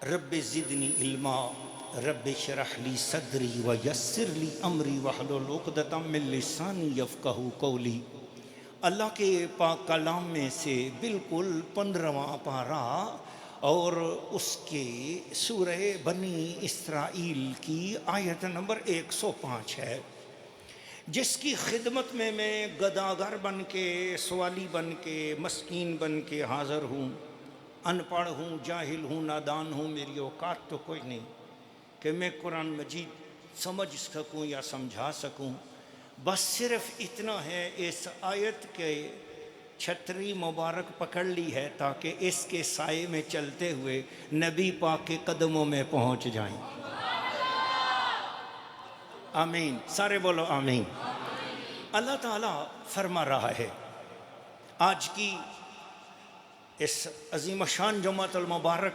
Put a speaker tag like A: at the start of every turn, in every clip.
A: رب زدنی علما رب اشرح لی صدری ویسر لی امری واحلل عقدۃ من لسانی یفقہوا قولی۔ اللہ کے پاک کلام میں سے بالکل 15واں پارہ اور اس کے سورہ بنی اسرائیل کی آیت نمبر 105 ہے، جس کی خدمت میں گداگر بن کے، سوالی بن کے، مسکین بن کے حاضر ہوں۔ ان پڑھ ہوں، جاہل ہوں، نادان ہوں، میری اوقات تو کوئی نہیں کہ میں قرآن مجید سمجھ سکوں یا سمجھا سکوں۔ بس صرف اتنا ہے، اس آیت کے چھتری مبارک پکڑ لی ہے تاکہ اس کے سائے میں چلتے ہوئے نبی پاک کے قدموں میں پہنچ جائیں۔ آمین، سارے بولو آمین۔ اللہ تعالیٰ فرما رہا ہے، آج کی اس عظیم شان جمعۃ المبارک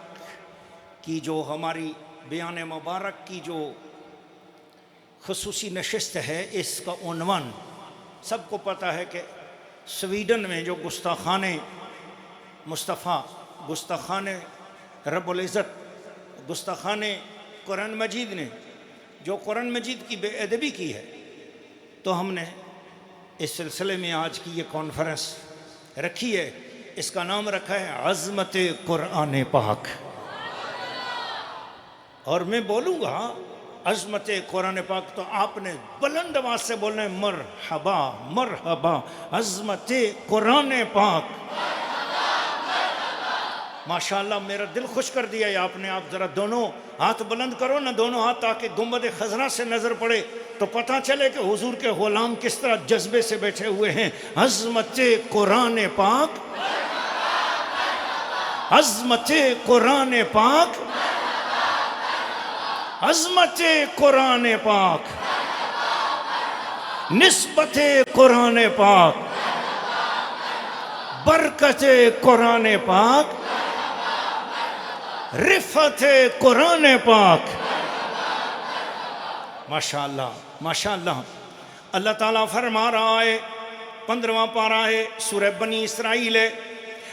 A: کی جو ہماری بیان مبارک کی جو خصوصی نشست ہے، اس کا عنوان سب کو پتہ ہے کہ سویڈن میں جو گستاخان مصطفیٰ، گستاخان رب العزت، گستاخان قرآن مجید نے جو قرآن مجید کی بے ادبی کی ہے، تو ہم نے اس سلسلے میں آج کی یہ کانفرنس رکھی ہے۔ اس کا نام رکھا ہے عظمت قرآن پاک، اور میں بولوں گا عظمت قرآن پاک تو آپ نے بلند آواز سے بولنا ہے، مرحبا مرحبا عظمت قرآن پاک۔ ماشاءاللہ، میرا دل خوش کر دیا ہے آپ نے۔ آپ ذرا دونوں ہاتھ بلند کرو نا، دونوں ہاتھ، تاکہ گنبد خضرا سے نظر پڑے تو پتہ چلے کہ حضور کے غلام کس طرح جذبے سے بیٹھے ہوئے ہیں۔ عظمت قرآن پاک، عظمت قرآن پاک، عظمت قرآن پاک، نسبت قرآن پاک، برکت قرآن پاک، رفعت قرآن پاک۔ ماشاءاللہ ماشاءاللہ۔ اللہ تعالیٰ فرما رہا ہے، 15واں پارہ ہے، سورہ بنی اسرائیل ہے،